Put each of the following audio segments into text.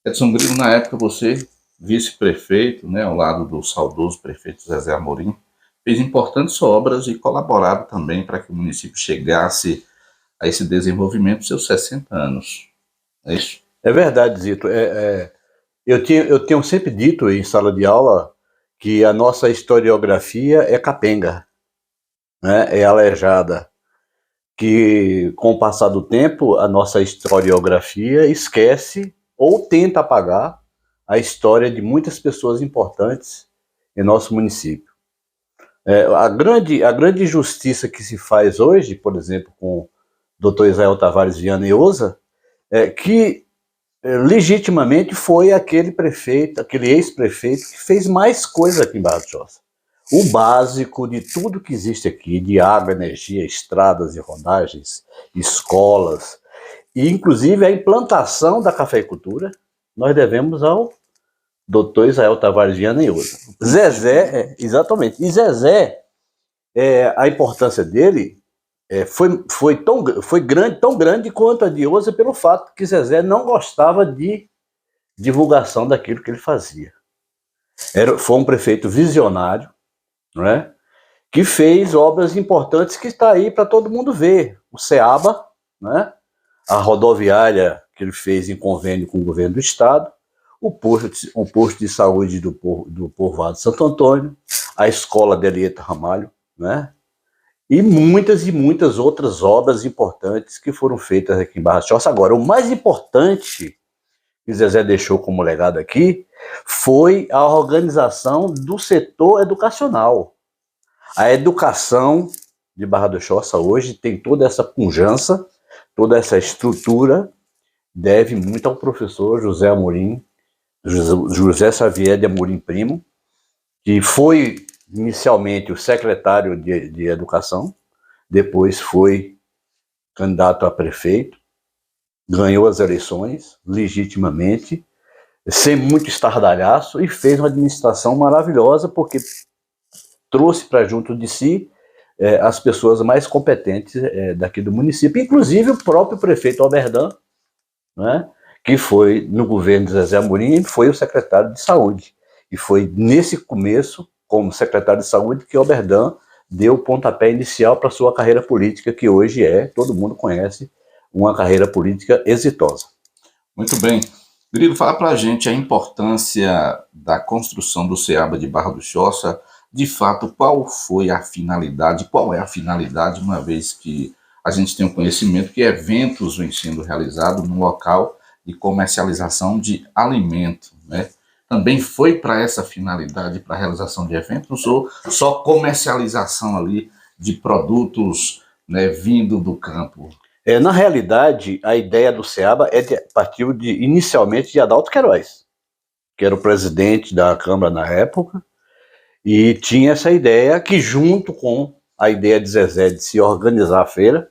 Edson Grilo, na época você, vice-prefeito, né, ao lado do saudoso prefeito Zezé Amorim, fez importantes obras e colaboraram também para que o município chegasse a esse desenvolvimento dos seus 60 anos. É isso? É verdade, Zito. Eu tenho sempre dito em sala de aula que a nossa historiografia é capenga, né? É aleijada. Que com o passar do tempo, a nossa historiografia esquece ou tenta apagar a história de muitas pessoas importantes em nosso município. A grande injustiça que se faz hoje, por exemplo, com o Dr. Israel Tavares Viana e Oza, é que legitimamente foi aquele prefeito, aquele ex-prefeito que fez mais coisa aqui em Barra do Choça. O básico de tudo que existe aqui, de água, energia, estradas e rodagens, escolas, e inclusive a implantação da cafeicultura, nós devemos ao Dr. Israel Tavares Viana e Oza. Zezé, exatamente. E Zezé, a importância dele foi grande, tão grande quanto a de Oza, pelo fato que Zezé não gostava de divulgação daquilo que ele fazia. Foi um prefeito visionário, não é? Que fez obras importantes que está aí para todo mundo ver. O Ceaba, né? A rodoviária que ele fez em convênio com o governo do estado, o posto de saúde do povoado de Santo Antônio, a escola de Elieta Ramalho, né? E muitas outras obras importantes que foram feitas aqui em Barra do Choça. Agora, o mais importante que Zezé deixou como legado aqui foi a organização do setor educacional. A educação de Barra do Choça hoje tem toda essa pujança, toda essa estrutura, deve muito ao professor José Amorim, José Xavier de Amorim Primo, que foi inicialmente o secretário de Educação, depois foi candidato a prefeito, ganhou as eleições legitimamente, sem muito estardalhaço, e fez uma administração maravilhosa, porque trouxe para junto de si as pessoas mais competentes daqui do município, inclusive o próprio prefeito Alberdan, né, que foi no governo de Zezé Amorim, foi o secretário de saúde. E foi nesse começo, como secretário de saúde, que Alberdan deu o pontapé inicial para a sua carreira política, que hoje todo mundo conhece, uma carreira política exitosa. Muito bem. Grilo, fala para a gente a importância da construção do SEABA de Barra do Choça. De fato, qual é a finalidade, uma vez que a gente tem o conhecimento que eventos vêm sendo realizados no local de comercialização de alimento, né? Também foi para essa finalidade, para a realização de eventos, ou só comercialização ali de produtos, né, vindo do campo? Na realidade, a ideia do SEABA partiu inicialmente de Adalto Queiroz, que era o presidente da Câmara na época, e tinha essa ideia que, junto com a ideia de Zezé de se organizar a feira,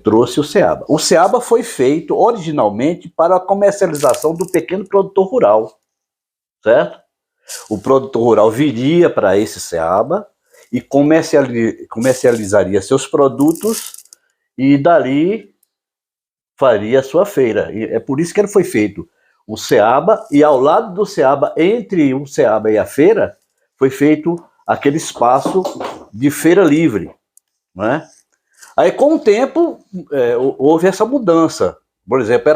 trouxe o SEABA. O SEABA foi feito originalmente para a comercialização do pequeno produtor rural, certo? O produtor rural viria para esse SEABA e comercializaria seus produtos e dali faria a sua feira. E é por isso que ele foi feito o SEABA, e ao lado do SEABA, entre o SEABA e a feira, foi feito aquele espaço de feira livre, né? Aí, com o tempo, houve essa mudança. Por exemplo,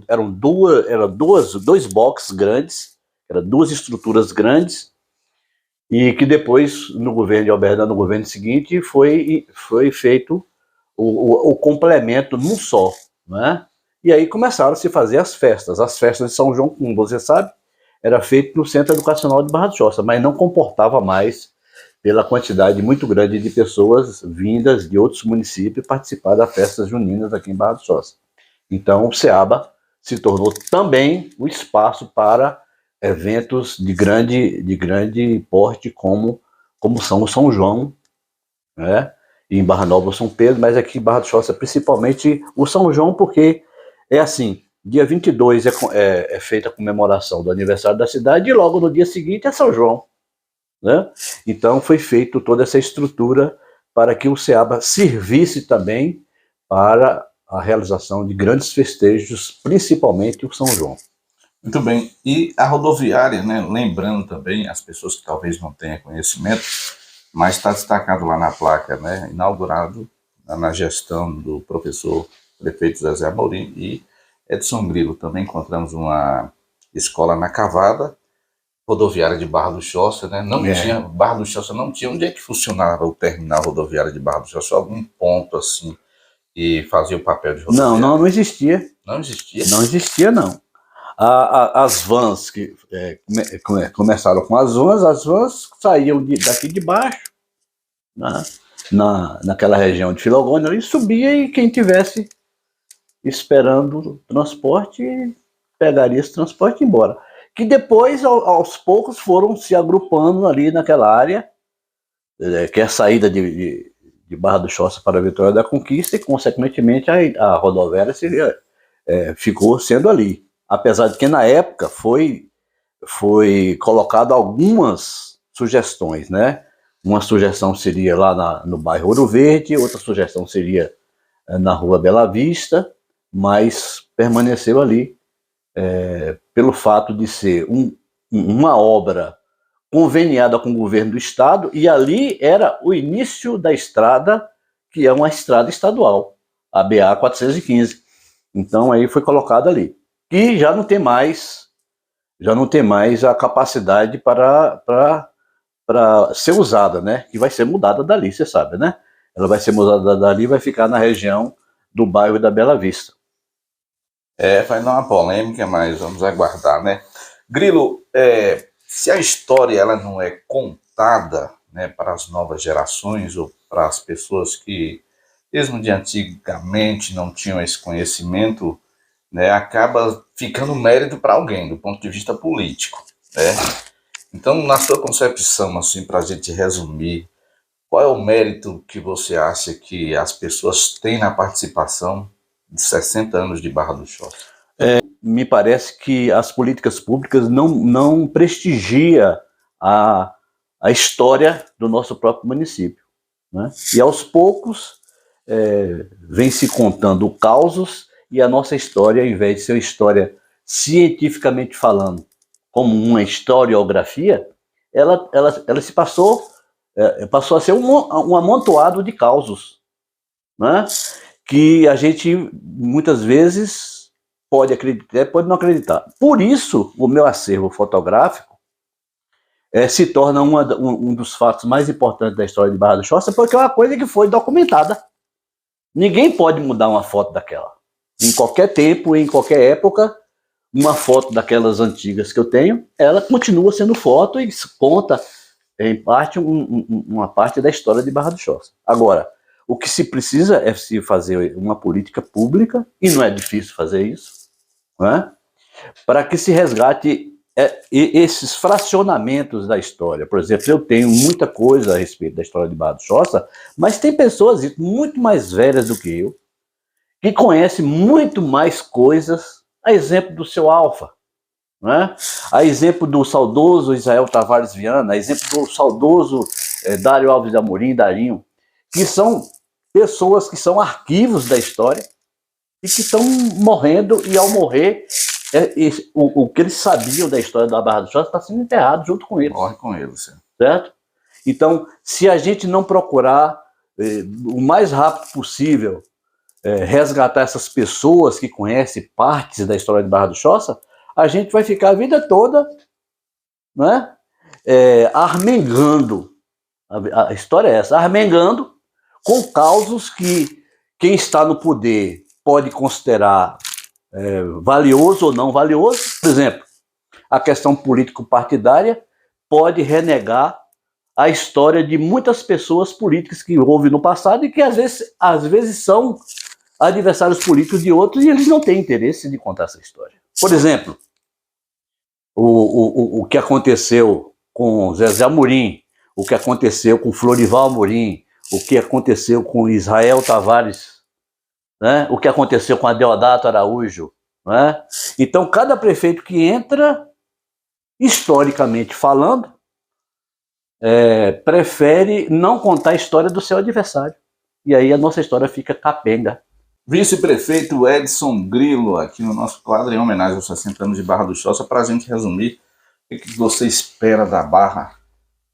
eram dois boxes grandes, eram duas estruturas grandes, e que depois, no governo de Alberdan, no governo seguinte, foi feito o complemento num só, né? E aí começaram a se fazer as festas. As festas de São João, como você sabe, era feito no Centro Educacional de Barra do Choça, mas não comportava mais pela quantidade muito grande de pessoas vindas de outros municípios participar das festas juninas aqui em Barra do Choça. Então, o SEABA se tornou também o espaço para eventos de grande porte, como são o São João, né? E em Barra Nova, o São Pedro, mas aqui em Barra do Choça, principalmente o São João, porque é assim, dia 22 é feita a comemoração do aniversário da cidade, e logo no dia seguinte é São João, né? Então foi feita toda essa estrutura para que o SEABA servisse também para a realização de grandes festejos, principalmente o São João. Muito bem. E a rodoviária, né? Lembrando também, as pessoas que talvez não tenham conhecimento, mas está destacado lá na placa, né? Inaugurado na gestão do professor prefeito Zezé Amorim e Edson Grilo. Também encontramos uma escola na Cavada, rodoviária de Barra do Choça, né? Não tinha, Barra do Choça não tinha. Onde é que funcionava o terminal rodoviário de Barra do Choça? Algum ponto assim e fazia o papel de rodoviária? Não existia. Não existia? Não existia, não. As vans que começaram com as vans saíam daqui de baixo, né, naquela região de Filogônia, e subia, e quem tivesse esperando o transporte pegaria esse transporte e ia embora. Que depois, aos poucos, foram se agrupando ali naquela área, que é a saída de Barra do Choça para a Vitória da Conquista, e consequentemente a rodoviária ficou sendo ali. Apesar de que na época foi colocado algumas sugestões, né? Uma sugestão seria lá no bairro Ouro Verde, outra sugestão seria na Rua Bela Vista, mas permaneceu ali pelo fato de ser uma obra conveniada com o governo do estado, e ali era o início da estrada, que é uma estrada estadual, a BA 415. Então aí foi colocado ali. E já não tem mais a capacidade para ser usada, né? Que vai ser mudada dali, você sabe, né? Ela vai ser mudada dali e vai ficar na região do bairro da Bela Vista. Vai dar uma polêmica, mas vamos aguardar, né? Grilo, se a história ela não é contada, né, para as novas gerações ou para as pessoas que, mesmo de antigamente, não tinham esse conhecimento, né, acaba ficando mérito para alguém, do ponto de vista político, né? Então, na sua concepção, assim, para a gente resumir, qual é o mérito que você acha que as pessoas têm na participação de 60 anos de Barra do Choça? Me parece que as políticas públicas não prestigiam a história do nosso próprio município, né? E aos poucos vem se contando causos, e a nossa história, ao invés de ser uma história cientificamente falando, como uma historiografia, ela se passou a ser um amontoado de causos, né? Que a gente muitas vezes pode acreditar, pode não acreditar. Por isso, o meu acervo fotográfico se torna um dos fatos mais importantes da história de Barra do Choça, porque é uma coisa que foi documentada. Ninguém pode mudar uma foto daquela. Em qualquer tempo, em qualquer época, uma foto daquelas antigas que eu tenho, ela continua sendo foto e conta, em parte, uma parte da história de Barra do Choça. Agora, o que se precisa é se fazer uma política pública, e não é difícil fazer isso, né, para que se resgate esses fracionamentos da história. Por exemplo, eu tenho muita coisa a respeito da história de Barra do Choça, mas tem pessoas muito mais velhas do que eu, que conhecem muito mais coisas, a exemplo do seu Alfa, né? A exemplo do saudoso Israel Tavares Viana, a exemplo do saudoso Dário Alves de Amorim, Darinho, que são pessoas que são arquivos da história e que estão morrendo, e ao morrer, o que eles sabiam da história da Barra do Choça está sendo enterrado junto com eles. Morre com eles, certo? Então, se a gente não procurar o mais rápido possível resgatar essas pessoas que conhecem partes da história de Barra do Choça, a gente vai ficar a vida toda, né, armengando. A história é essa, armengando com causos que quem está no poder pode considerar valioso ou não valioso. Por exemplo, a questão político-partidária pode renegar a história de muitas pessoas políticas que houve no passado e que às vezes são adversários políticos de outros, e eles não têm interesse de contar essa história. Por exemplo, o que aconteceu com Zezé Amorim, o que aconteceu com Florival Amorim, o que aconteceu com Israel Tavares, né? O que aconteceu com Adeodato Araújo, né? Então, cada prefeito que entra, historicamente falando, prefere não contar a história do seu adversário. E aí a nossa história fica capenga. Vice-prefeito Edson Grilo, aqui no nosso quadro, em homenagem aos 60 anos de Barra do Choça, para a gente resumir o que você espera da Barra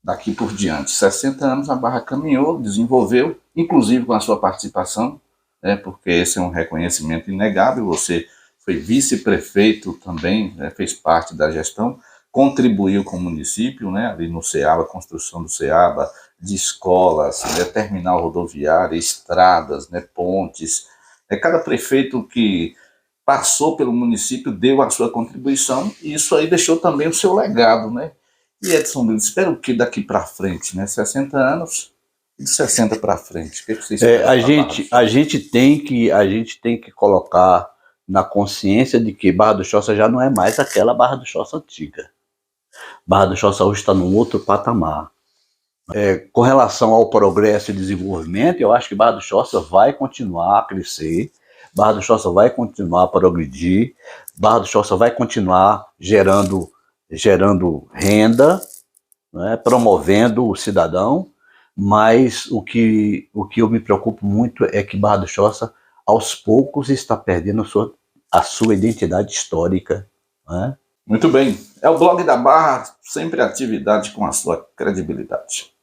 daqui por diante. 60 anos a Barra caminhou, desenvolveu, inclusive com a sua participação, né, porque esse é um reconhecimento inegável. Você foi vice-prefeito também, né, fez parte da gestão, contribuiu com o município, né, ali no Ceaba, construção do Ceaba, de escolas, né, terminal rodoviário, estradas, né, pontes. Cada prefeito que passou pelo município deu a sua contribuição e isso aí deixou também o seu legado, né? E Edson Brito, espera o que daqui para frente, né? 60 anos e de 60 para frente. O que você espera para A gente tem que colocar na consciência de que Barra do Choça já não é mais aquela Barra do Choça antiga. Barra do Choça hoje está num outro patamar. Com relação ao progresso e desenvolvimento, eu acho que Barra do Choça vai continuar a crescer, Barra do Choça vai continuar a progredir, Barra do Choça vai continuar gerando renda, né, promovendo o cidadão, mas o que eu me preocupo muito é que Barra do Choça, aos poucos, está perdendo a sua identidade histórica. Né? Muito bem. É o blog da Barra, sempre atividade com a sua credibilidade.